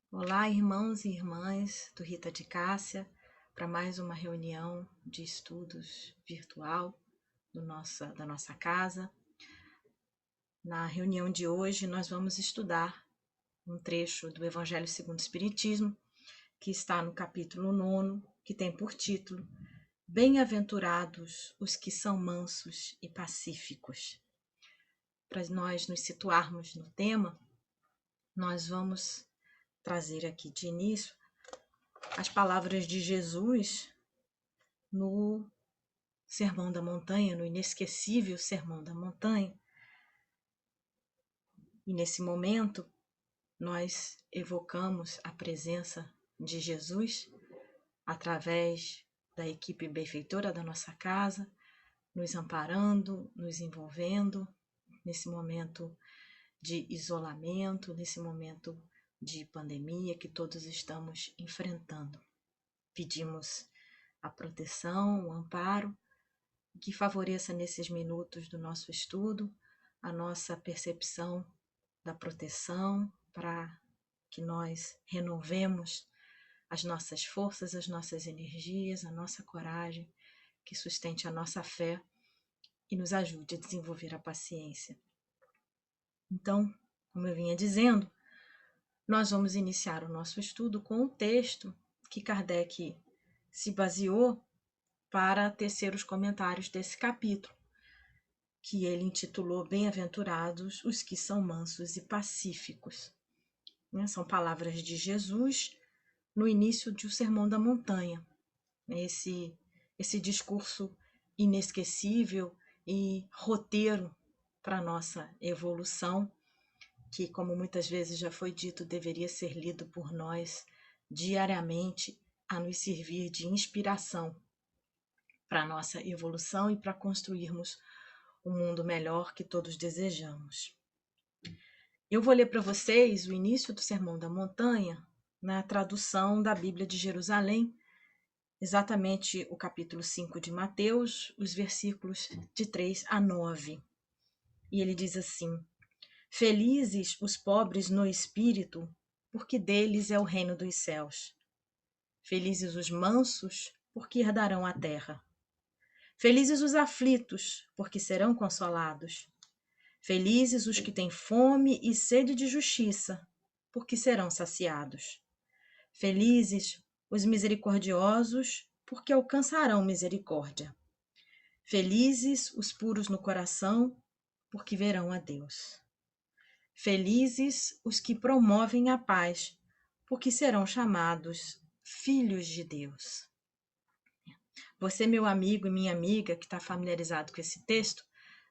Olá, irmãos e irmãs do Rita de Cássia, para mais uma reunião de estudos virtual da nossa casa. Na reunião de hoje, nós vamos estudar um trecho do Evangelho segundo o Espiritismo, que está no capítulo 9, que tem por título Bem-aventurados os que são mansos e pacíficos. Para nós nos situarmos no tema, nós vamos trazer aqui de início as palavras de Jesus no Sermão da Montanha, no inesquecível Sermão da Montanha. E nesse momento, nós evocamos a presença de Jesus através da equipe benfeitora da nossa casa, nos amparando, nos envolvendo nesse momento de isolamento, nesse momento de pandemia que todos estamos enfrentando. Pedimos a proteção, o amparo, que favoreça nesses minutos do nosso estudo a nossa percepção da proteção, para que nós renovemos as nossas forças, as nossas energias, a nossa coragem, que sustente a nossa fé e nos ajude a desenvolver a paciência. Então, como eu vinha dizendo, nós vamos iniciar o nosso estudo com o texto que Kardec se baseou para tecer os comentários desse capítulo, que ele intitulou Bem-aventurados os que são mansos e pacíficos. São palavras de Jesus no início do Sermão da Montanha. Esse discurso inesquecível e roteiro para a nossa evolução, que, como muitas vezes já foi dito, deveria ser lido por nós diariamente, a nos servir de inspiração para a nossa evolução e para construirmos um mundo melhor que todos desejamos. Eu vou ler para vocês o início do Sermão da Montanha na tradução da Bíblia de Jerusalém, exatamente o capítulo 5 de Mateus, os versículos de 3 a 9. E ele diz assim: Felizes os pobres no espírito, porque deles é o reino dos céus. Felizes os mansos, porque herdarão a terra. Felizes os aflitos, porque serão consolados. Felizes os que têm fome e sede de justiça, porque serão saciados. Felizes os misericordiosos, porque alcançarão misericórdia. Felizes os puros no coração, porque verão a Deus. Felizes os que promovem a paz, porque serão chamados filhos de Deus. Você, meu amigo e minha amiga, que está familiarizado com esse texto,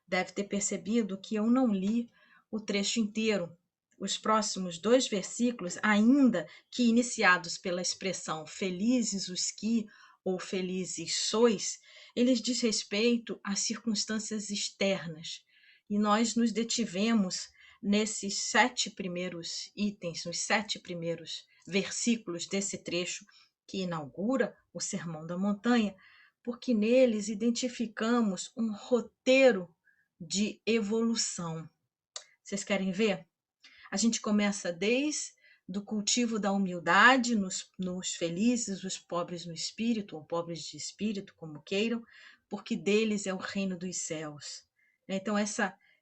deve ter percebido que eu não li o trecho inteiro. Os próximos 2 versículos, ainda que iniciados pela expressão felizes os que ou felizes sois, eles diz respeito a circunstâncias externas. E nós nos detivemos nesses 7 primeiros itens, nos 7 primeiros versículos desse trecho que inaugura o Sermão da Montanha, porque neles identificamos um roteiro de evolução. Vocês querem ver? A gente começa desde o cultivo da humildade nos felizes, os pobres no espírito, ou pobres de espírito, como queiram, porque deles é o reino dos céus. Então,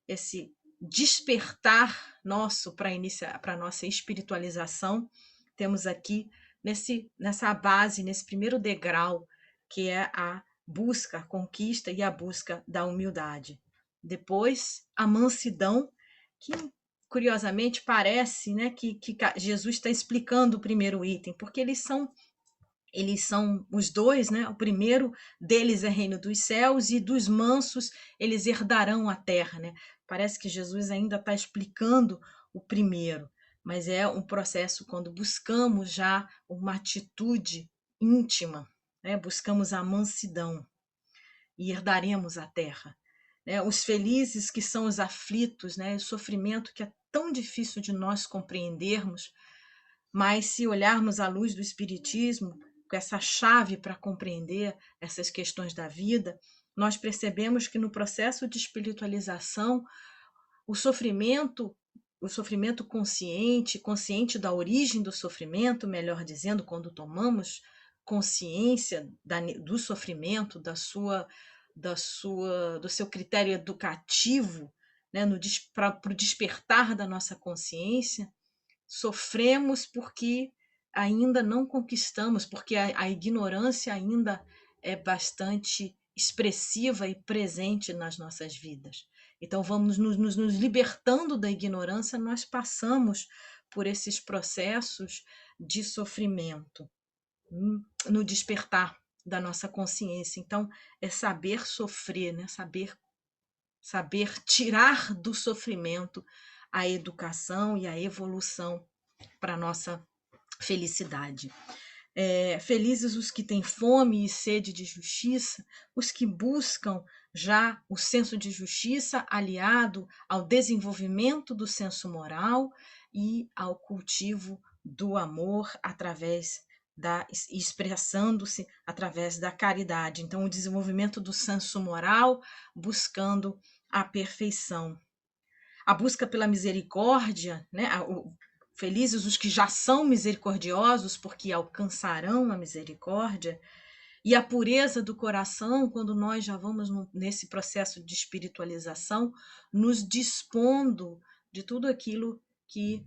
esse despertar nosso para a nossa espiritualização, temos aqui nessa base, nesse primeiro degrau, que é a busca, a conquista e a busca da humildade. Depois, a mansidão, que curiosamente parece, né, que Jesus está explicando o primeiro item, porque eles são os dois, né? O primeiro deles é reino dos céus e dos mansos eles herdarão a terra, né? Parece que Jesus ainda está explicando o primeiro, mas é um processo quando buscamos já uma atitude íntima, né? Buscamos a mansidão e herdaremos a terra. Né? Os felizes que são os aflitos, né? O sofrimento que é tão difícil de nós compreendermos, mas se olharmos à luz do Espiritismo, com essa chave para compreender essas questões da vida, nós percebemos que no processo de espiritualização, o sofrimento, o sofrimento consciente, consciente da origem do sofrimento, melhor dizendo, quando tomamos consciência do sofrimento, do seu critério educativo, né, para o despertar da nossa consciência, sofremos porque ainda não conquistamos, porque a ignorância ainda é bastante expressiva e presente nas nossas vidas. Então, vamos nos libertando da ignorância, nós passamos por esses processos de sofrimento no despertar da nossa consciência. Então, é saber sofrer, né? Saber tirar do sofrimento a educação e a evolução para a nossa felicidade. Felizes os que têm fome e sede de justiça, os que buscam já o senso de justiça aliado ao desenvolvimento do senso moral e ao cultivo do amor expressando-se através da caridade. Então, o desenvolvimento do senso moral buscando a perfeição. A busca pela misericórdia, né? Felizes os que já são misericordiosos, porque alcançarão a misericórdia, e a pureza do coração, quando nós já vamos nesse processo de espiritualização, nos dispondo de tudo aquilo que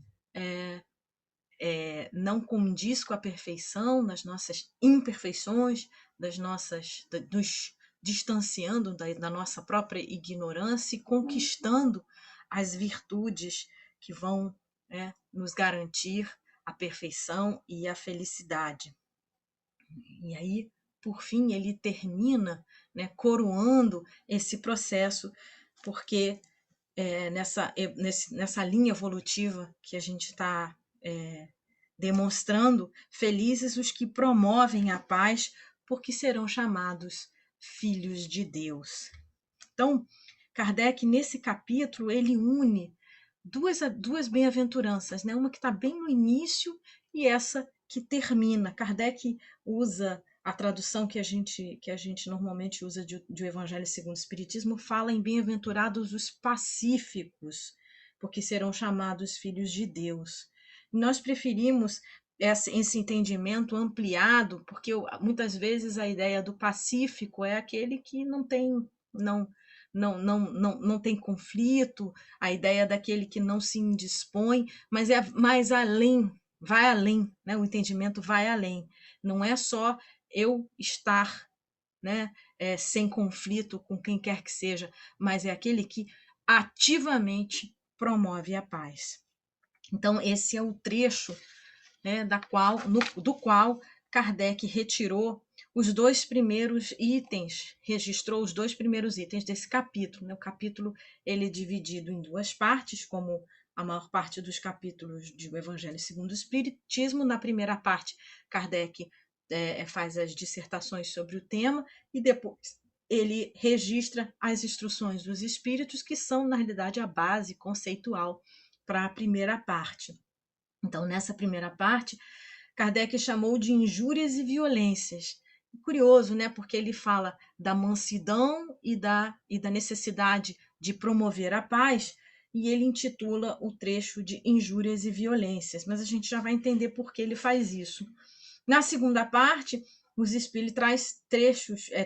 não condiz com a perfeição, nas nossas imperfeições, nos distanciando da nossa própria ignorância e conquistando as virtudes que vão nos garantir a perfeição e a felicidade. E aí, por fim, ele termina, né, coroando esse processo, porque nessa linha evolutiva que a gente está demonstrando, felizes os que promovem a paz, porque serão chamados filhos de Deus. Então, Kardec, nesse capítulo, ele une duas bem-aventuranças, né? Uma que está bem no início e essa que termina. Kardec usa a tradução que a gente normalmente usa de O Evangelho segundo o Espiritismo, fala em bem-aventurados os pacíficos, porque serão chamados filhos de Deus. Nós preferimos esse entendimento ampliado, porque muitas vezes a ideia do pacífico é aquele que não tem conflito, a ideia daquele que não se indispõe, mas é mais além, vai além, né? O entendimento vai além. Não é só eu estar, né, sem conflito com quem quer que seja, mas é aquele que ativamente promove a paz. Então, esse é o trecho, né, do qual Kardec retirou os dois primeiros itens, registrou os dois primeiros itens desse capítulo. Né? O capítulo ele é dividido em duas partes, como a maior parte dos capítulos do Evangelho segundo o Espiritismo. Na primeira parte, Kardec faz as dissertações sobre o tema e depois ele registra as instruções dos Espíritos, que são, na realidade, a base conceitual para a primeira parte. Então, nessa primeira parte, Kardec chamou de injúrias e violências. Curioso, né? Porque ele fala da mansidão e da necessidade de promover a paz, e ele intitula o trecho de injúrias e violências, mas a gente já vai entender por que ele faz isso. Na segunda parte, os espíritos traz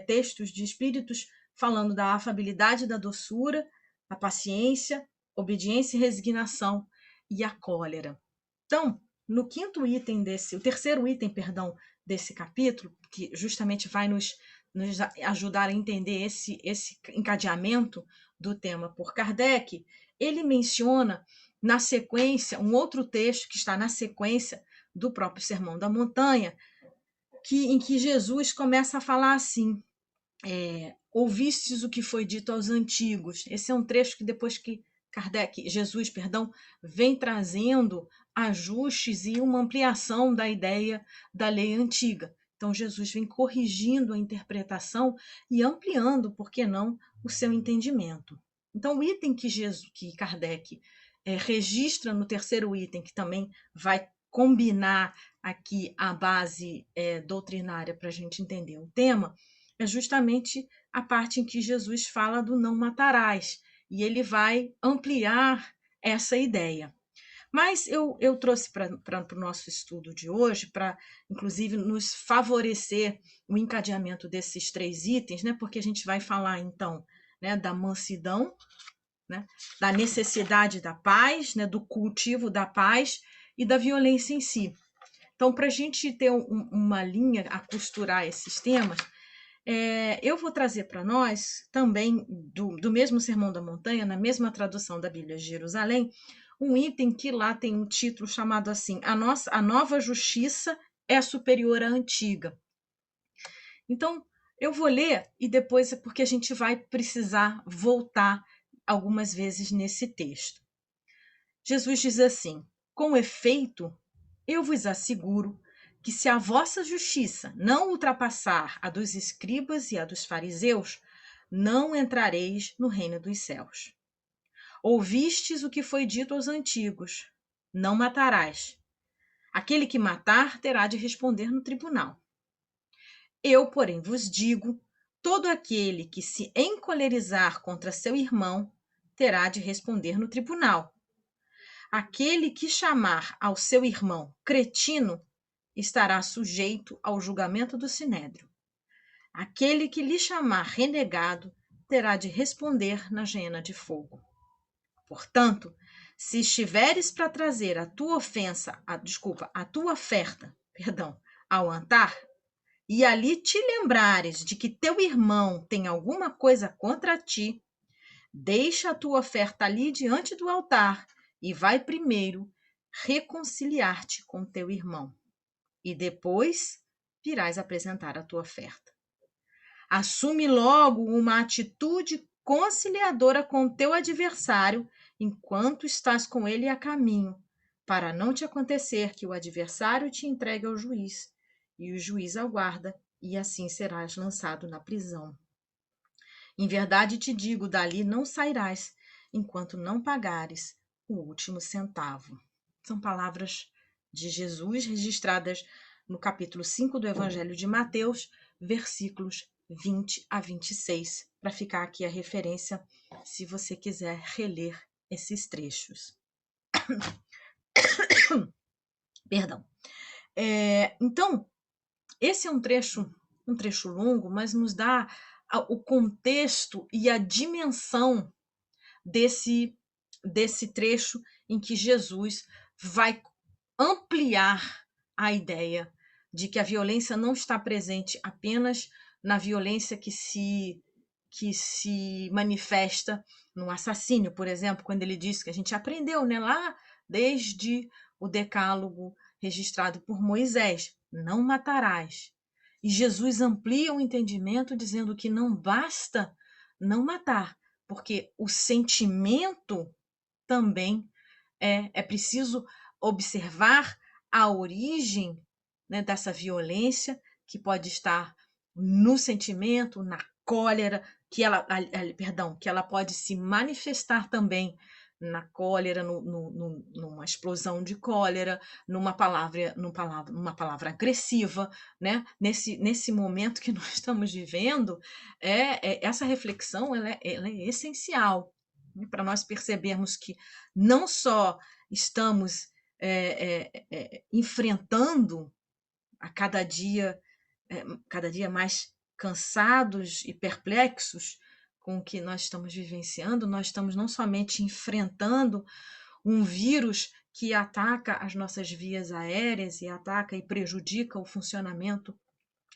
textos de espíritos falando da afabilidade, da doçura, da paciência, obediência e resignação e a cólera. Então, no o terceiro item, perdão, desse capítulo, que justamente vai nos ajudar a entender esse encadeamento do tema por Kardec, ele menciona na sequência, um outro texto que está na sequência do próprio Sermão da Montanha, em que Jesus começa a falar assim, ouvistes o que foi dito aos antigos. Esse é um trecho que depois que Jesus, vem trazendo ajustes e uma ampliação da ideia da lei antiga. Então, Jesus vem corrigindo a interpretação e ampliando, por que não, o seu entendimento. Então, o item que Kardec registra no terceiro item, que também vai combinar aqui a base doutrinária para a gente entender o tema, é justamente a parte em que Jesus fala do não matarás, e ele vai ampliar essa ideia. Mas eu trouxe para o nosso estudo de hoje, para inclusive nos favorecer o encadeamento desses 3 itens, né? Porque a gente vai falar então, né, da mansidão, né, da necessidade da paz, né, do cultivo da paz e da violência em si. Então, para a gente ter uma linha a costurar esses temas, eu vou trazer para nós também, do mesmo Sermão da Montanha, na mesma tradução da Bíblia de Jerusalém, um item que lá tem um título chamado assim: a nova justiça é superior à antiga. Então, eu vou ler e depois é porque a gente vai precisar voltar algumas vezes nesse texto. Jesus diz assim: com efeito, eu vos asseguro que se a vossa justiça não ultrapassar a dos escribas e a dos fariseus, não entrareis no reino dos céus. Ouvistes o que foi dito aos antigos: não matarás. Aquele que matar terá de responder no tribunal. Eu, porém, vos digo: todo aquele que se encolerizar contra seu irmão terá de responder no tribunal. Aquele que chamar ao seu irmão cretino estará sujeito ao julgamento do sinédrio. Aquele que lhe chamar renegado terá de responder na geena de fogo. Portanto, se estiveres para trazer a tua a tua oferta, ao altar, e ali te lembrares de que teu irmão tem alguma coisa contra ti, deixa a tua oferta ali diante do altar e vai primeiro reconciliar-te com teu irmão. E depois virás apresentar a tua oferta. Assume logo uma atitude conciliadora com teu adversário enquanto estás com ele a caminho, para não te acontecer que o adversário te entregue ao juiz e o juiz ao guarda, e assim serás lançado na prisão. Em verdade te digo, dali não sairás enquanto não pagares o último centavo. São palavras de Jesus registradas no capítulo 5 do Evangelho de Mateus, versículos 20 a 26, para ficar aqui a referência, se você quiser reler esses trechos. Perdão. Então, esse é um trecho longo, mas nos dá o contexto e a dimensão desse trecho em que Jesus vai ampliar a ideia de que a violência não está presente apenas na violência que se manifesta no assassínio, por exemplo, quando ele diz que a gente aprendeu, né, lá desde o decálogo registrado por Moisés: não matarás. E Jesus amplia o entendimento dizendo que não basta não matar, porque o sentimento também é preciso observar a origem, né, dessa violência, que pode estar no sentimento, na cólera, que ela pode se manifestar também na cólera, numa explosão de cólera, numa palavra agressiva, né? Nesse momento que nós estamos vivendo, essa reflexão ela é essencial, né, para nós percebermos que não só estamos enfrentando a cada dia mais cansados e perplexos com o que nós estamos vivenciando, nós estamos não somente enfrentando um vírus que ataca as nossas vias aéreas e ataca e prejudica o funcionamento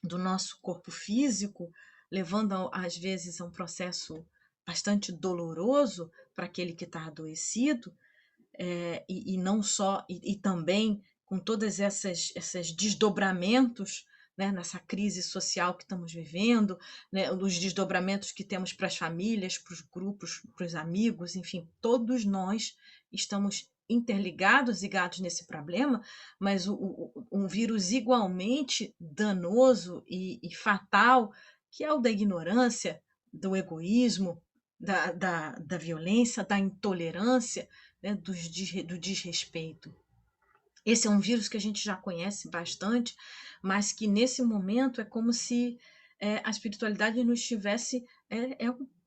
do nosso corpo físico, levando às vezes a um processo bastante doloroso para aquele que está adoecido, e não só, e também com todos esses desdobramentos, né, nessa crise social que estamos vivendo, né, os desdobramentos que temos para as famílias, para os grupos, para os amigos, enfim, todos nós estamos interligados, ligados nesse problema, mas um vírus igualmente danoso e fatal, que é o da ignorância, do egoísmo, da violência, da intolerância, né, do desrespeito. Esse é um vírus que a gente já conhece bastante, mas que nesse momento é como se a espiritualidade nos tivesse.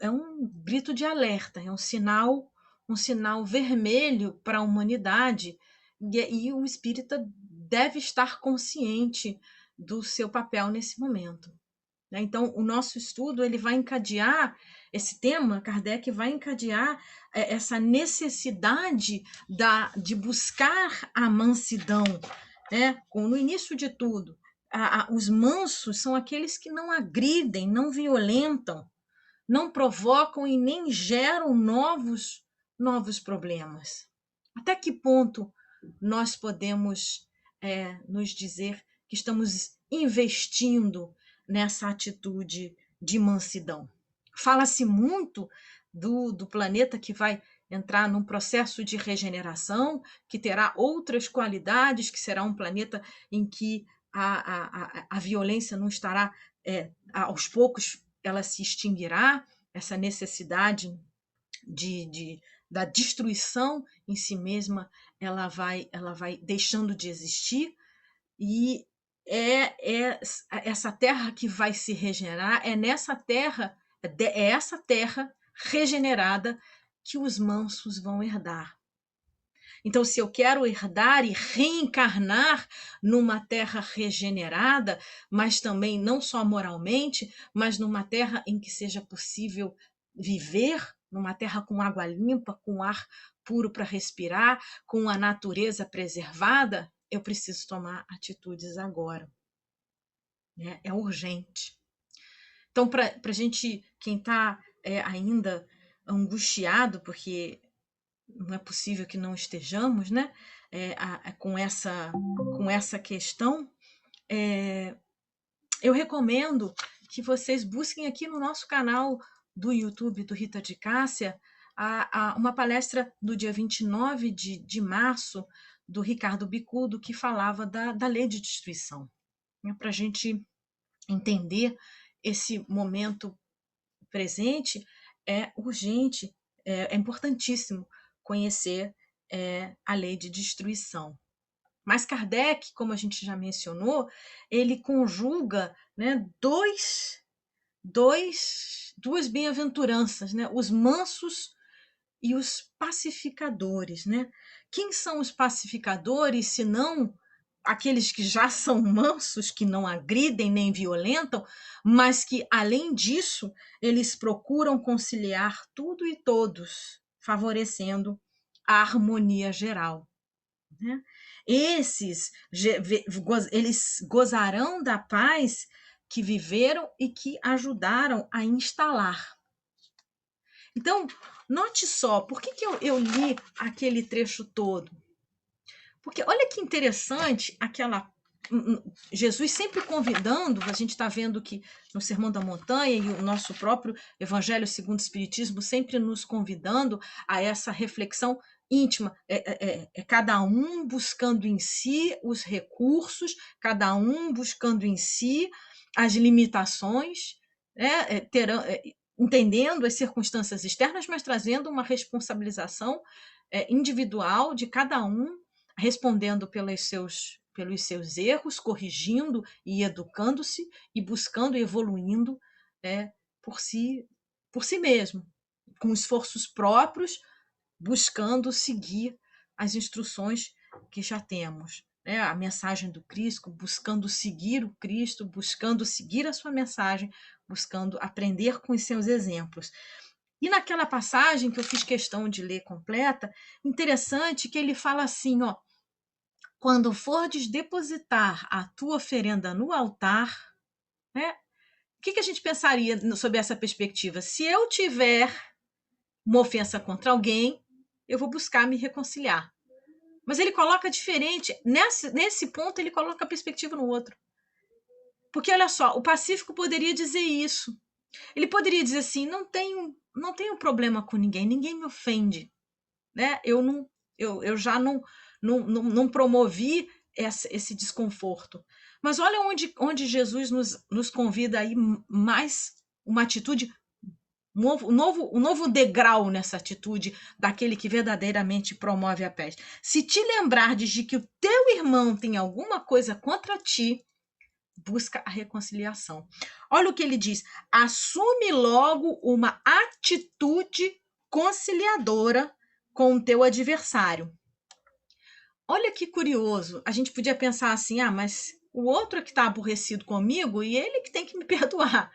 É um grito de alerta, é um sinal um sinal vermelho para a humanidade, e o espírita deve estar consciente do seu papel nesse momento. Então, o nosso estudo ele vai encadear esse tema, Kardec vai encadear essa necessidade de buscar a mansidão. Né? No início de tudo, os mansos são aqueles que não agridem, não violentam, não provocam e nem geram novos problemas. Até que ponto nós podemos nos dizer que estamos investindo nessa atitude de mansidão? Fala-se muito do planeta que vai entrar num processo de regeneração, que terá outras qualidades, que será um planeta em que a violência não estará, aos poucos, ela se extinguirá, essa necessidade da destruição em si mesma, ela vai deixando de existir, e essa terra que vai se regenerar, é essa terra regenerada que os mansos vão herdar. Então, se eu quero herdar e reencarnar numa terra regenerada, mas também não só moralmente, mas numa terra em que seja possível viver, numa terra com água limpa, com ar puro para respirar, com a natureza preservada, eu preciso tomar atitudes agora. É urgente. Então, para a gente, quem está ainda angustiado, porque não é possível que não estejamos, né, com essa questão, eu recomendo que vocês busquem aqui no nosso canal do YouTube do Rita de Cássia uma palestra do dia 29 de março do Ricardo Bicudo, que falava da lei de destruição, né, para a gente entender esse momento presente. É urgente, é importantíssimo conhecer a lei de destruição. Mas Kardec, como a gente já mencionou, ele conjuga, né, duas bem-aventuranças, né, os mansos e os pacificadores. Né? Quem são os pacificadores, se não aqueles que já são mansos, que não agridem nem violentam, mas que, além disso, eles procuram conciliar tudo e todos, favorecendo a harmonia geral. Né? Esses, eles gozarão da paz que viveram e que ajudaram a instalar. Então, note só, por que eu li aquele trecho todo? Porque olha que interessante Jesus sempre convidando, a gente está vendo que no Sermão da Montanha e o nosso próprio Evangelho segundo o Espiritismo sempre nos convidando a essa reflexão íntima, cada um buscando em si os recursos, cada um buscando em si as limitações, entendendo as circunstâncias externas, mas trazendo uma responsabilização individual de cada um, respondendo pelos seus erros, corrigindo e educando-se e buscando e evoluindo por si mesmo, com esforços próprios, buscando seguir as instruções que já temos. A mensagem do Cristo, buscando seguir o Cristo, buscando seguir a sua mensagem, buscando aprender com os seus exemplos. E naquela passagem que eu fiz questão de ler completa, interessante que ele fala assim, ó: quando fordes depositar a tua oferenda no altar, né? O que a gente pensaria sobre essa perspectiva? Se eu tiver uma ofensa contra alguém, eu vou buscar me reconciliar. Mas ele coloca diferente. Nesse ponto, ele coloca a perspectiva no outro. Porque, olha só, o pacífico poderia dizer isso. Ele poderia dizer assim, não tenho problema com ninguém me ofende. Né? Eu já não promovi esse desconforto. Mas olha onde Jesus nos convida aí mais uma atitude, um novo degrau nessa atitude daquele que verdadeiramente promove a paz. Se te lembrares de que o teu irmão tem alguma coisa contra ti, busca a reconciliação. Olha o que ele diz: assume logo uma atitude conciliadora com o teu adversário. Olha que curioso, a gente podia pensar assim, mas o outro é que está aborrecido comigo e ele que tem que me perdoar.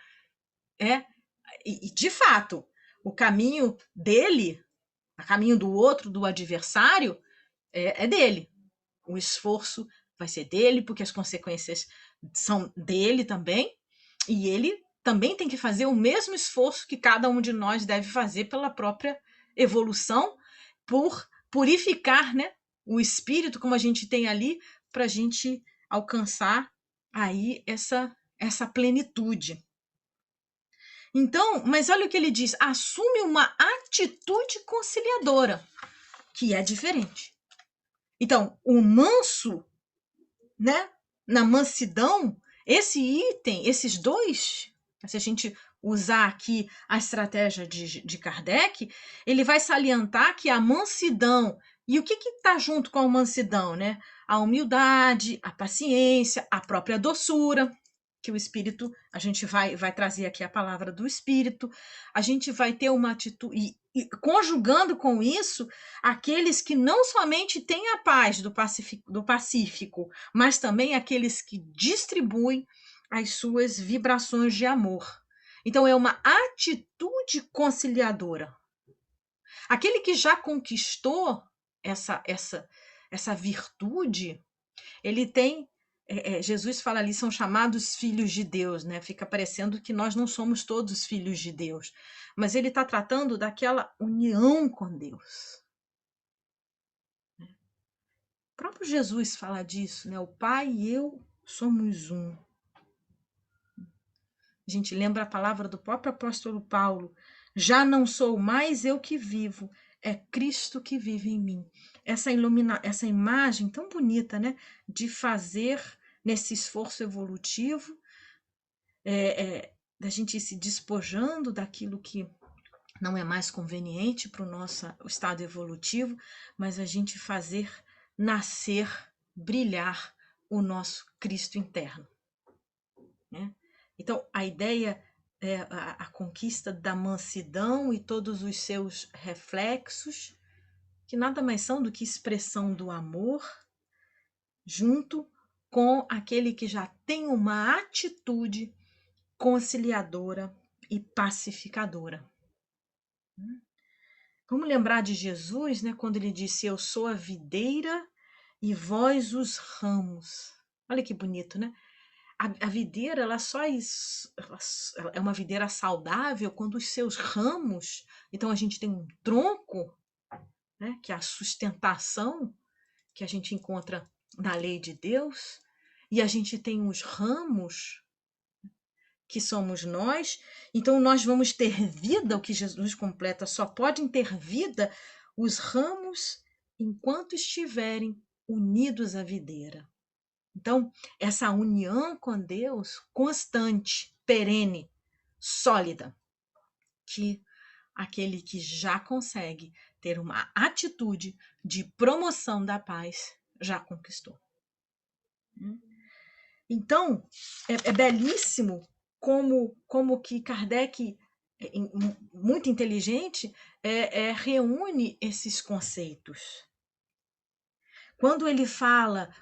E de fato, o caminho dele, o caminho do outro, do adversário, é dele. O esforço vai ser dele, porque as consequências são dele também, e ele também tem que fazer o mesmo esforço que cada um de nós deve fazer pela própria evolução, por purificar, né, o espírito, como a gente tem ali, para a gente alcançar aí essa plenitude. Então, mas olha o que ele diz: assume uma atitude conciliadora, que é diferente. Então, o manso, né, na mansidão, esse item, esses dois, se a gente usar aqui a estratégia de Kardec, ele vai salientar que a mansidão, e o que está junto com a mansidão, né? A humildade, a paciência, a própria doçura, que o espírito, a gente vai trazer aqui a palavra do espírito, a gente vai ter uma atitude, e conjugando com isso, aqueles que não somente têm a paz do Pacífico, mas também aqueles que distribuem as suas vibrações de amor. Então, é uma atitude conciliadora. Aquele que já conquistou essa virtude, ele tem. Jesus fala ali, são chamados filhos de Deus, né? Fica parecendo que nós não somos todos filhos de Deus. Mas ele está tratando daquela união com Deus. O próprio Jesus fala disso, né? O Pai e eu somos um. A gente lembra a palavra do próprio apóstolo Paulo: já não sou mais eu que vivo, é Cristo que vive em mim. Essa imagem tão bonita, né, de fazer nesse esforço evolutivo, da gente ir se despojando daquilo que não é mais conveniente para o nosso estado evolutivo, mas a gente fazer nascer, brilhar o nosso Cristo interno, né? Então, a ideia é a conquista da mansidão e todos os seus reflexos, que nada mais são do que expressão do amor, junto com aquele que já tem uma atitude conciliadora e pacificadora. Vamos lembrar de Jesus, né, quando ele disse: eu sou a videira e vós os ramos. Olha que bonito, né? A videira, ela é uma videira saudável quando os seus ramos. Então, a gente tem um tronco, né, que é a sustentação que a gente encontra na lei de Deus, e a gente tem os ramos, que somos nós. Então, nós vamos ter vida, o que Jesus completa: só podem ter vida os ramos enquanto estiverem unidos à videira. Então, essa união com Deus constante, perene, sólida, que aquele que já consegue ter uma atitude de promoção da paz já conquistou. Então, é belíssimo como que Kardec, muito inteligente, reúne esses conceitos.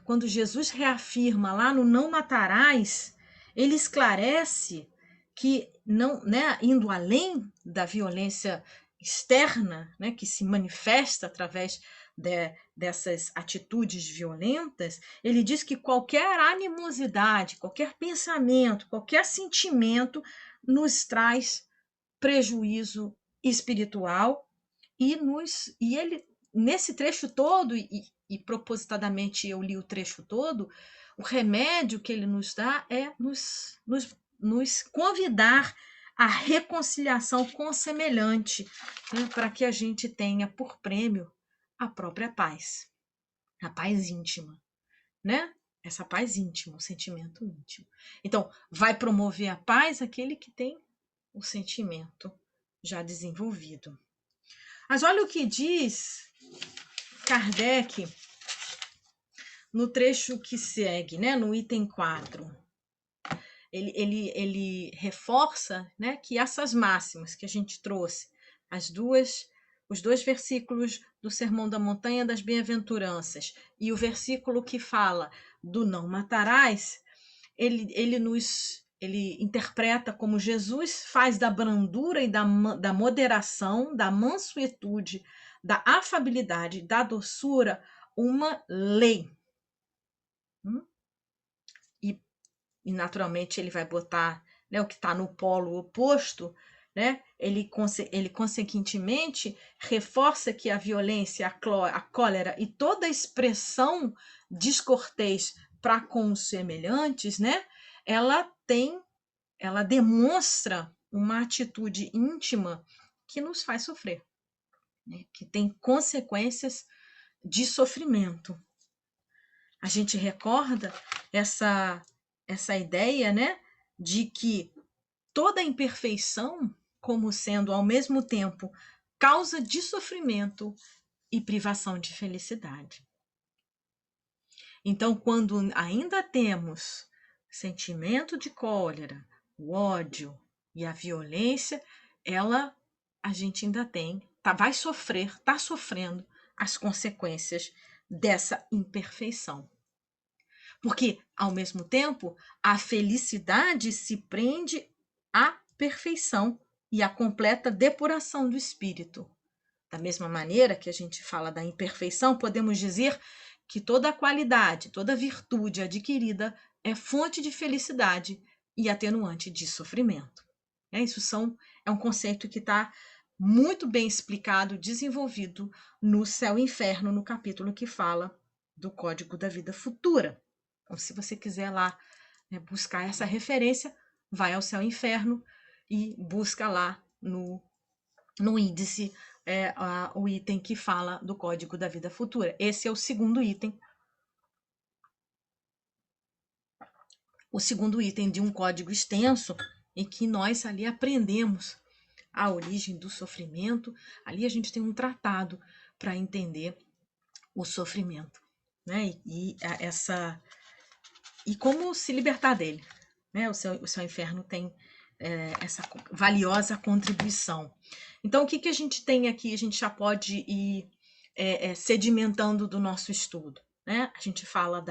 Quando Jesus reafirma lá no não matarás, ele esclarece que, não, né, indo além da violência externa, né, que se manifesta através dessas atitudes violentas, ele diz que qualquer animosidade, qualquer pensamento, qualquer sentimento nos traz prejuízo espiritual, e ele, nesse trecho todo, e propositadamente eu li o trecho todo, o remédio que ele nos dá é nos convidar à reconciliação com o semelhante, né, para que a gente tenha por prêmio a própria paz, a paz íntima, né? Essa paz íntima, o sentimento íntimo. Então, vai promover a paz aquele que tem o sentimento já desenvolvido. Mas olha o que diz Kardec no trecho que segue, né, no item 4. Ele reforça, né, que essas máximas que a gente trouxe, os 2 versículos do Sermão da Montanha das Bem-aventuranças e o versículo que fala do não matarás, ele interpreta como Jesus faz da brandura e da moderação, da mansuetude, da afabilidade, da doçura, uma lei. E naturalmente ele vai botar, né, o que está no polo oposto, né? Ele consequentemente reforça que a violência, a cólera e toda expressão descortês para com os semelhantes, né? Ela demonstra uma atitude íntima que nos faz sofrer, né? Que tem consequências de sofrimento. A gente recorda essa ideia, né, de que toda imperfeição, como sendo ao mesmo tempo causa de sofrimento e privação de felicidade. Então, quando ainda temos sentimento de cólera, o ódio e a violência, a gente ainda vai sofrer, está sofrendo as consequências dessa imperfeição. Porque, ao mesmo tempo, a felicidade se prende à perfeição e à completa depuração do espírito. Da mesma maneira que a gente fala da imperfeição, podemos dizer que toda qualidade, toda virtude adquirida é fonte de felicidade e atenuante de sofrimento. É um conceito que está muito bem explicado, desenvolvido no Céu e Inferno, no capítulo que fala do Código da Vida Futura. Então, se você quiser lá, né, buscar essa referência, vai ao Céu e Inferno e busca lá no índice o item que fala do Código da Vida Futura. Esse é o segundo item. O segundo item de um código extenso em que nós ali aprendemos a origem do sofrimento. Ali a gente tem um tratado para entender o sofrimento, né? E como se libertar dele, né? O seu inferno tem essa valiosa contribuição. Então, o que a gente tem aqui? A gente já pode ir sedimentando do nosso estudo, né? A gente fala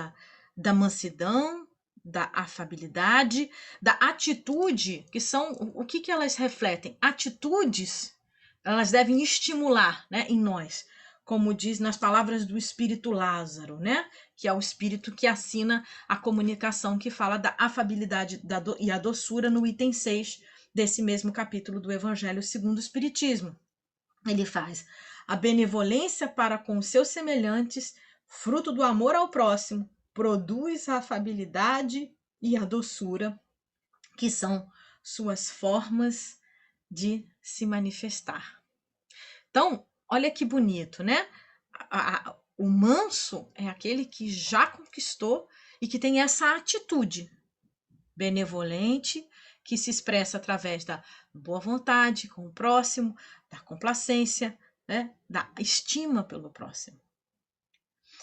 da mansidão, da afabilidade, da atitude, que são o que elas refletem? Atitudes, elas devem estimular, né, em nós, como diz nas palavras do espírito Lázaro, né, que é o espírito que assina a comunicação que fala da afabilidade e a doçura no item 6 desse mesmo capítulo do Evangelho segundo o Espiritismo. Ele faz a benevolência para com os seus semelhantes, fruto do amor ao próximo, produz a afabilidade e a doçura, que são suas formas de se manifestar. Então, olha que bonito, né? O manso é aquele que já conquistou e que tem essa atitude benevolente, que se expressa através da boa vontade com o próximo, da complacência, né? Da estima pelo próximo.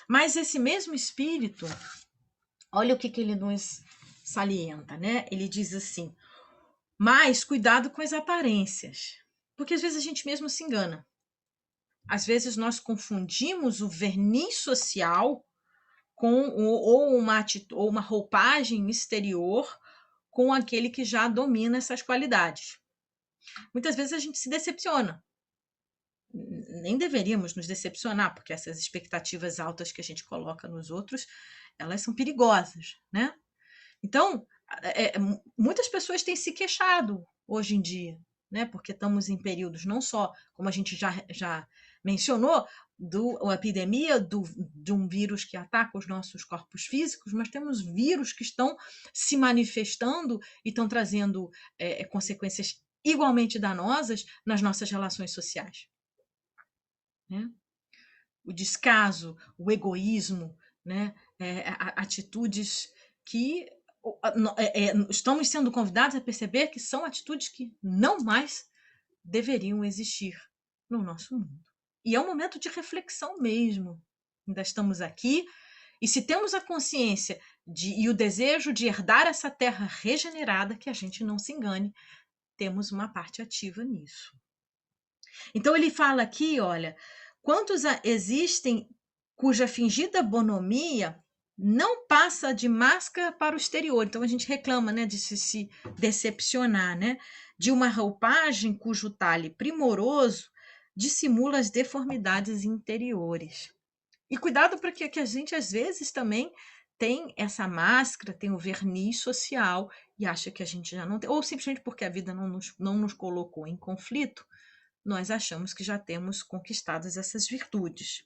Mas esse mesmo espírito, olha o que ele nos salienta, né? Ele diz assim: mas cuidado com as aparências, porque às vezes a gente mesmo se engana. Às vezes nós confundimos o verniz social ou uma roupagem exterior com aquele que já domina essas qualidades. Muitas vezes a gente se decepciona. Nem deveríamos nos decepcionar, porque essas expectativas altas que a gente coloca nos outros, elas são perigosas, né? Então, muitas pessoas têm se queixado hoje em dia, né? Porque estamos em períodos não só, como a gente já mencionou, a epidemia de um vírus que ataca os nossos corpos físicos, mas temos vírus que estão se manifestando e estão trazendo consequências igualmente danosas nas nossas relações sociais. Né? O descaso, o egoísmo, né? Atitudes que estamos sendo convidados a perceber que são atitudes que não mais deveriam existir no nosso mundo. E é um momento de reflexão mesmo. Ainda estamos aqui, e se temos a consciência e o desejo de herdar essa terra regenerada, que a gente não se engane, temos uma parte ativa nisso. Então ele fala aqui, olha, quantos existem cuja fingida bonomia não passa de máscara para o exterior. Então a gente reclama, né, de se decepcionar, né, de uma roupagem cujo talhe primoroso dissimula as deformidades interiores. E cuidado para que a gente às vezes também tem essa máscara, tem o verniz social e acha que a gente já não tem, ou simplesmente porque a vida não nos colocou em conflito, nós achamos que já temos conquistadas essas virtudes.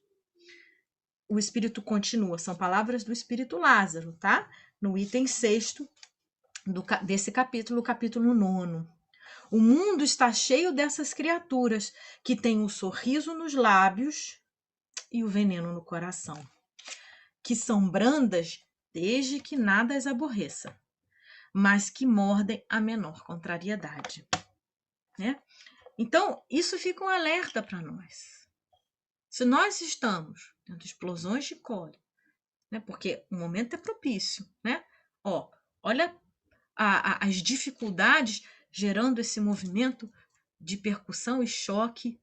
O Espírito continua, são palavras do Espírito Lázaro, tá? No item 6º desse capítulo, capítulo 9. O mundo está cheio dessas criaturas que têm o sorriso nos lábios e o veneno no coração, que são brandas desde que nada as aborreça, mas que mordem a menor contrariedade, né? Então, isso fica um alerta para nós. Se nós estamos tendo explosões de cólera, né, porque o momento é propício, né? Olha as dificuldades gerando esse movimento de percussão e choque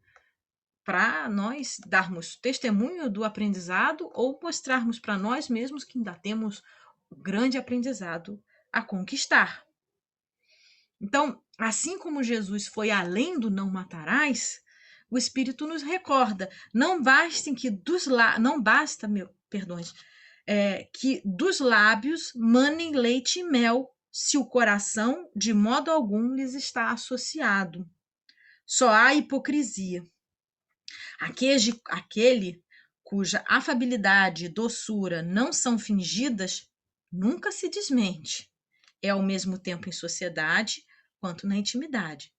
para nós darmos testemunho do aprendizado ou mostrarmos para nós mesmos que ainda temos um grande aprendizado a conquistar. Então, assim como Jesus foi além do não matarás, o Espírito nos recorda, não basta que dos lábios manem leite e mel, se o coração de modo algum lhes está associado. Só há hipocrisia. Aquele cuja afabilidade e doçura não são fingidas, nunca se desmente. É ao mesmo tempo em sociedade quanto na intimidade.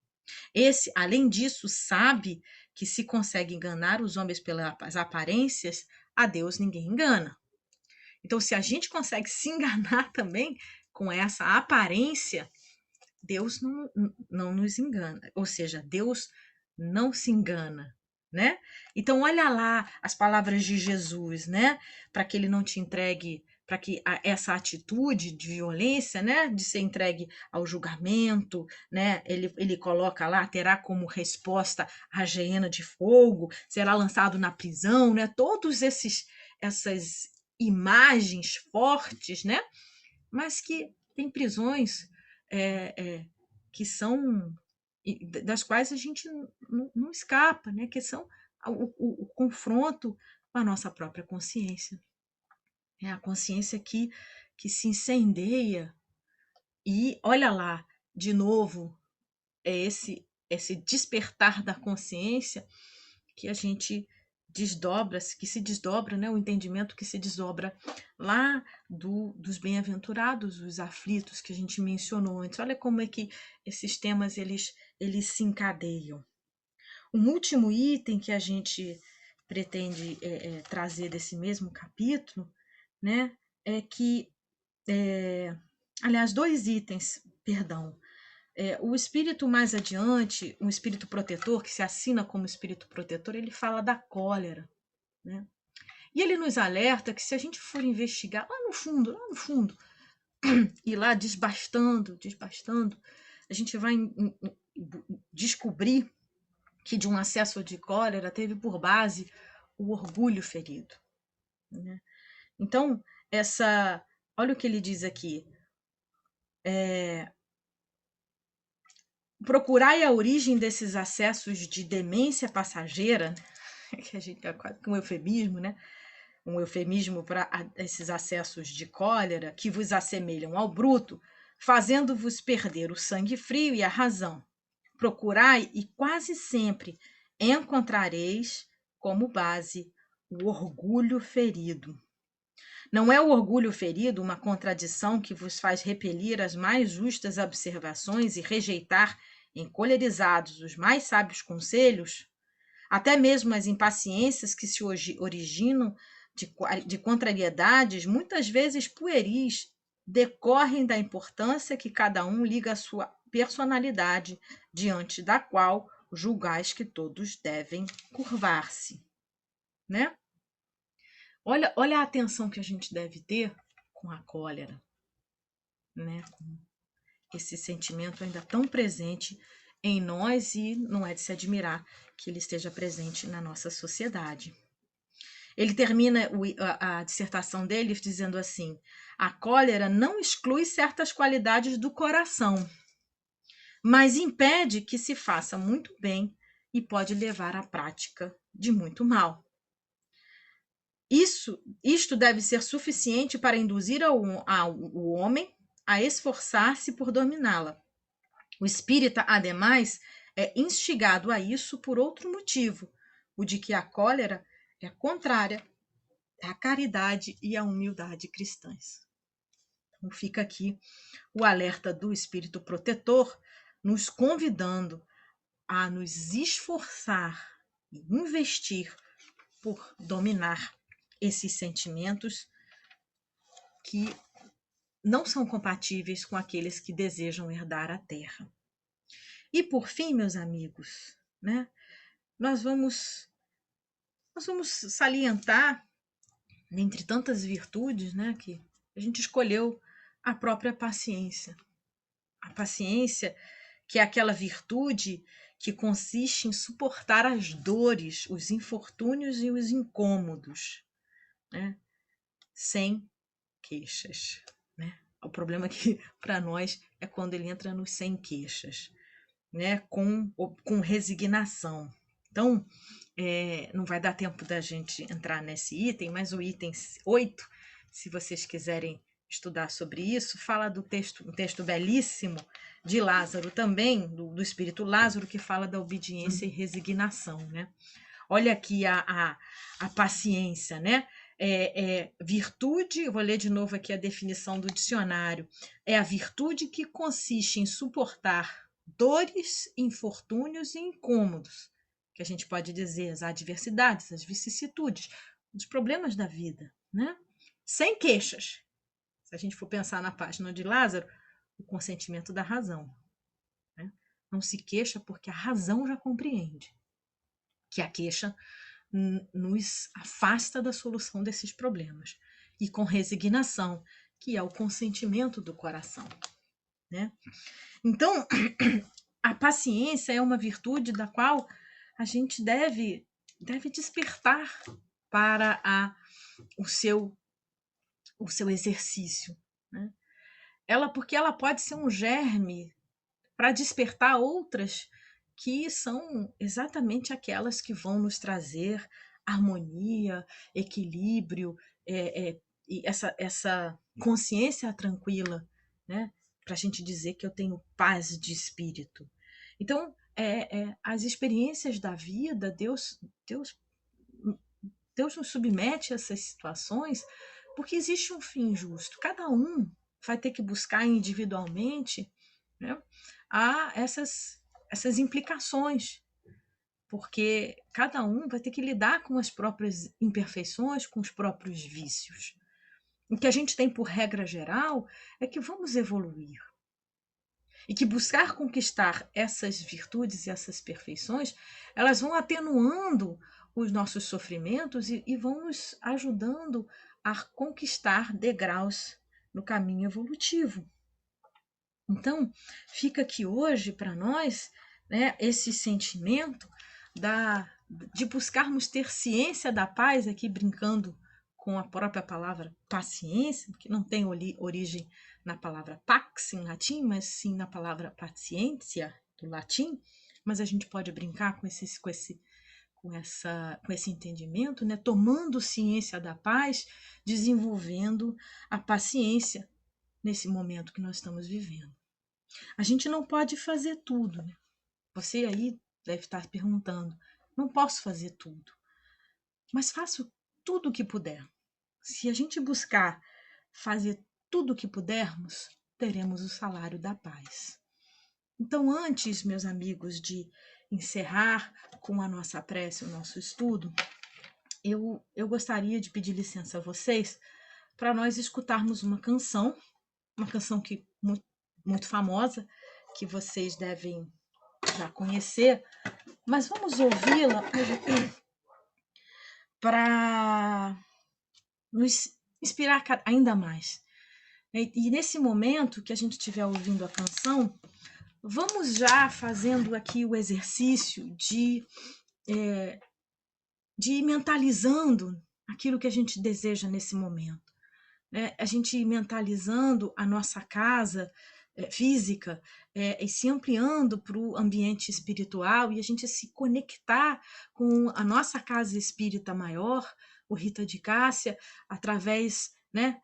Esse, além disso, sabe que se consegue enganar os homens pelas aparências, a Deus ninguém engana. Então, se a gente consegue se enganar também com essa aparência, Deus não nos engana. Ou seja, Deus não se engana, né? Então, olha lá as palavras de Jesus, né? Para que ele não te entregue, para que essa atitude de violência, né? De ser entregue ao julgamento, né? Ele coloca lá, terá como resposta a geena de fogo, será lançado na prisão, né? Todos essas imagens fortes, né? Mas que tem prisões que são das quais a gente não escapa, né? Que são o confronto com a nossa própria consciência. É a consciência que se incendeia e olha lá, de novo, é esse despertar da consciência que a gente que se desdobra, né? O entendimento que se desdobra lá dos bem-aventurados, os aflitos que a gente mencionou antes. Olha como é que esses temas eles se encadeiam. Um último item que a gente pretende trazer desse mesmo capítulo, né? É que, aliás, 2 itens, perdão. O espírito mais adiante, um espírito protetor, que se assina como espírito protetor, ele fala da cólera, né? E ele nos alerta que se a gente for investigar lá no fundo, e lá desbastando, a gente vai descobrir que de um acesso de cólera teve por base o orgulho ferido, né? Então, olha o que ele diz aqui, procurai a origem desses acessos de demência passageira, que a gente é quase que um eufemismo, né? Um eufemismo para esses acessos de cólera que vos assemelham ao bruto, fazendo-vos perder o sangue frio e a razão. Procurai e quase sempre encontrareis como base o orgulho ferido. Não é o orgulho ferido uma contradição que vos faz repelir as mais justas observações e rejeitar, encolerizados, os mais sábios conselhos? Até mesmo as impaciências que se originam de contrariedades, muitas vezes pueris, decorrem da importância que cada um liga à sua personalidade, diante da qual julgais que todos devem curvar-se, né? Olha a atenção que a gente deve ter com a cólera, né? Com esse sentimento ainda tão presente em nós e não é de se admirar que ele esteja presente na nossa sociedade. Ele termina a dissertação dele dizendo assim: a cólera não exclui certas qualidades do coração, mas impede que se faça muito bem e pode levar à prática de muito mal. Isto deve ser suficiente para induzir o homem a esforçar-se por dominá-la. O espírita, ademais, é instigado a isso por outro motivo, o de que a cólera é contrária à caridade e à humildade cristãs. Então fica aqui o alerta do espírito protetor, nos convidando a nos esforçar e investir por dominar esses sentimentos que não são compatíveis com aqueles que desejam herdar a terra. E por fim, meus amigos, né, nós vamos salientar, dentre tantas virtudes, né, que a gente escolheu, a própria paciência. A paciência, que é aquela virtude que consiste em suportar as dores, os infortúnios e os incômodos, né, sem queixas, né? O problema aqui para nós é quando ele entra nos sem queixas, né? Com resignação. Então, não vai dar tempo da gente entrar nesse item, mas o item 8, se vocês quiserem estudar sobre isso, fala do texto, um texto belíssimo de Lázaro também, do espírito Lázaro, que fala da obediência e resignação, né? Olha aqui a paciência, né? Virtude, eu vou ler de novo aqui a definição do dicionário, é a virtude que consiste em suportar dores, infortúnios e incômodos, que a gente pode dizer as adversidades, as vicissitudes, os problemas da vida, né? Sem queixas. Se a gente for pensar na página de Lázaro, o consentimento da razão, né? Não se queixa porque a razão já compreende que a queixa nos afasta da solução desses problemas. E com resignação, que é o consentimento do coração, né? Então, a paciência é uma virtude da qual a gente deve despertar para o seu exercício, né? Porque ela pode ser um germe para despertar outras que são exatamente aquelas que vão nos trazer harmonia, equilíbrio, e essa consciência tranquila, né? Para a gente dizer que eu tenho paz de espírito. Então, as experiências da vida, Deus nos submete a essas situações porque existe um fim justo. Cada um vai ter que buscar individualmente, né, a essas implicações, porque cada um vai ter que lidar com as próprias imperfeições, com os próprios vícios. O que a gente tem por regra geral é que vamos evoluir. E que buscar conquistar essas virtudes e essas perfeições, elas vão atenuando os nossos sofrimentos e vão nos ajudando a conquistar degraus no caminho evolutivo. Então, fica aqui hoje para nós, né, esse sentimento de buscarmos ter ciência da paz, aqui brincando com a própria palavra paciência, que não tem origem na palavra pax em latim, mas sim na palavra paciência do latim, mas a gente pode brincar com esse entendimento, né? Tomando ciência da paz, desenvolvendo a paciência nesse momento que nós estamos vivendo. A gente não pode fazer tudo, né? Você aí deve estar perguntando, não posso fazer tudo, mas faço tudo o que puder. Se a gente buscar fazer tudo o que pudermos, teremos o salário da paz. Então, antes, meus amigos, de encerrar com a nossa prece, o nosso estudo, eu gostaria de pedir licença a vocês para nós escutarmos uma canção que muito famosa, que vocês devem já conhecer, mas vamos ouvi-la para nos inspirar ainda mais. E nesse momento que a gente estiver ouvindo a canção, vamos já fazendo aqui o exercício de ir mentalizando aquilo que a gente deseja nesse momento, né? A gente ir mentalizando a nossa casa física e se ampliando para o ambiente espiritual e a gente se conectar com a nossa casa espírita maior, o Rita de Cássia, através, né,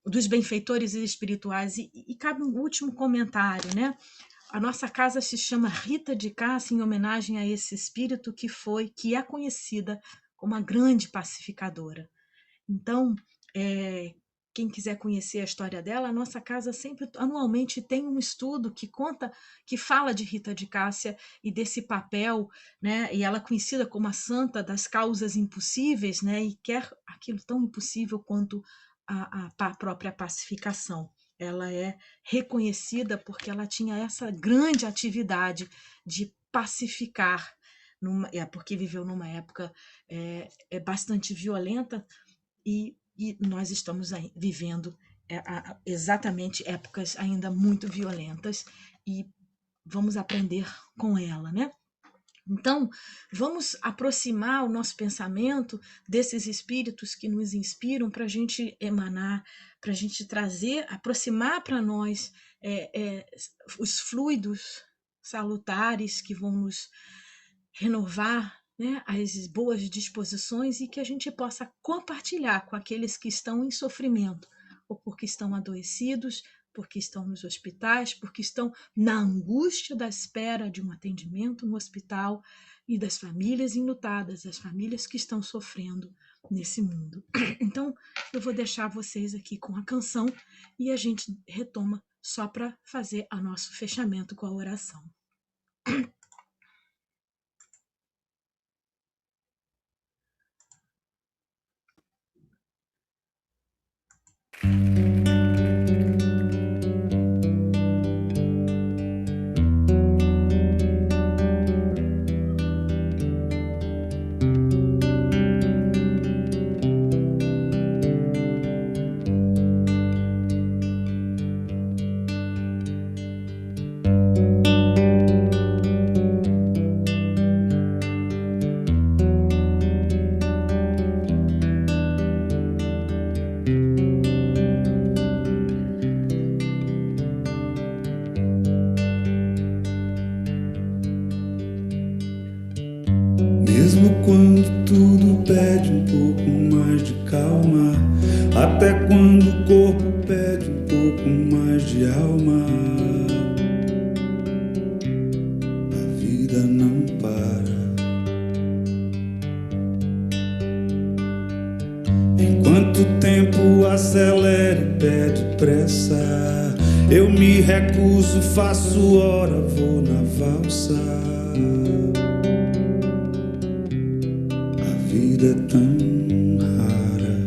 dos benfeitores espirituais. E cabe um último comentário, né? A nossa casa se chama Rita de Cássia em homenagem a esse espírito que é conhecida como a grande pacificadora. Então, quem quiser conhecer a história dela, a nossa casa sempre, anualmente, tem um estudo que fala de Rita de Cássia e desse papel, né? E ela é conhecida como a santa das causas impossíveis, né? E quer aquilo tão impossível quanto a própria pacificação. Ela é reconhecida porque ela tinha essa grande atividade de pacificar, porque viveu numa época bastante violenta, e nós estamos vivendo exatamente épocas ainda muito violentas e vamos aprender com ela, né? Então, vamos aproximar o nosso pensamento desses espíritos que nos inspiram para a gente emanar, para a gente trazer, aproximar para nós os fluidos salutares que vão nos renovar, né, as boas disposições e que a gente possa compartilhar com aqueles que estão em sofrimento, ou porque estão adoecidos, porque estão nos hospitais, porque estão na angústia da espera de um atendimento no hospital, e das famílias enlutadas, as famílias que estão sofrendo nesse mundo. Então, eu vou deixar vocês aqui com a canção e a gente retoma só para fazer o nosso fechamento com a oração. Mesmo quando tudo pede um pouco mais de calma, até quando o corpo pede um pouco mais de alma, a vida não para. Enquanto o tempo acelera e pede pressa, eu me recuso, faço hora, vou na valsa. A vida é tão rara.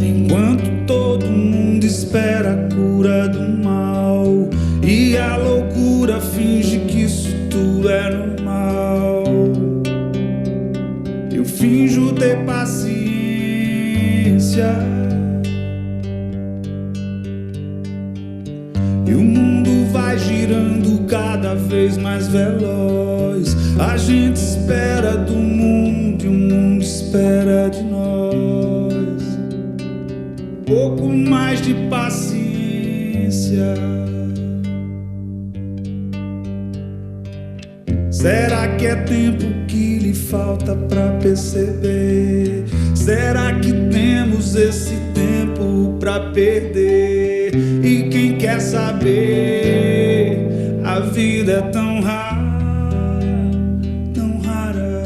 Enquanto todo mundo espera a cura do mal e a loucura finge que isso tudo é normal, eu finjo ter paciência. E o mundo vai girando cada vez mais veloz. A gente espera do mundo e o mundo espera de nós. Pouco mais de paciência. Será que é tempo que lhe falta pra perceber? Será que temos esse tempo pra perder? E quem quer saber? A vida é tão rara, tão rara.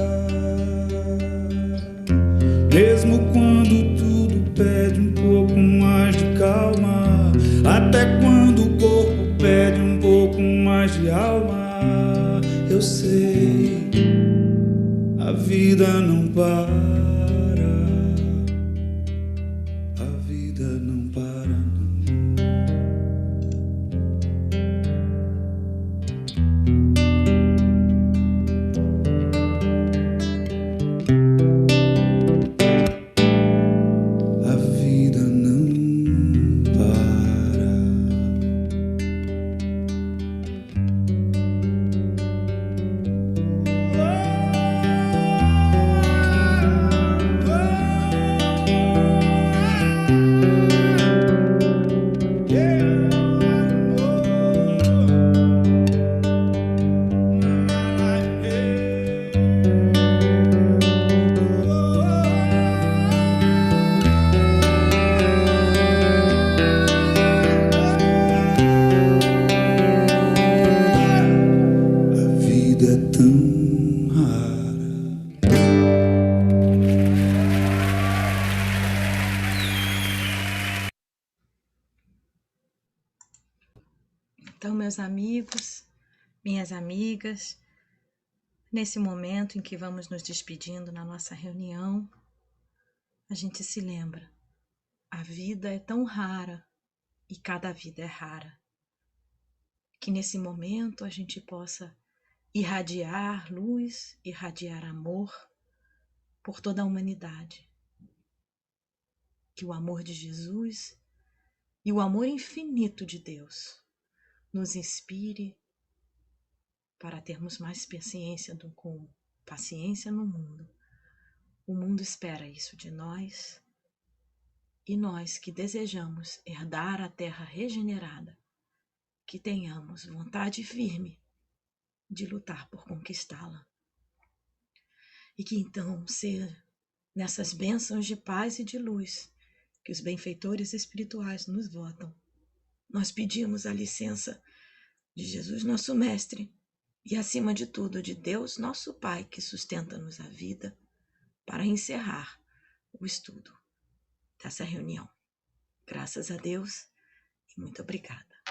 Mesmo quando tudo pede um pouco mais de calma, até quando o corpo pede um pouco mais de alma, eu sei, a vida não para. A vida não para, não. A vida não para. meus amigos, minhas amigas, nesse momento em que vamos nos despedindo na nossa reunião, a gente se lembra, a vida é tão rara e cada vida é rara, que nesse momento a gente possa irradiar luz, irradiar amor por toda a humanidade. Que o amor de Jesus e o amor infinito de Deus nos inspire para termos mais paciência no mundo. O mundo espera isso de nós, e nós que desejamos herdar a terra regenerada, que tenhamos vontade firme de lutar por conquistá-la. E que então seja nessas bênçãos de paz e de luz que os benfeitores espirituais nos votam. Nós pedimos a licença de Jesus, nosso Mestre, e acima de tudo de Deus, nosso Pai, que sustenta-nos a vida, para encerrar o estudo dessa reunião. Graças a Deus e muito obrigada.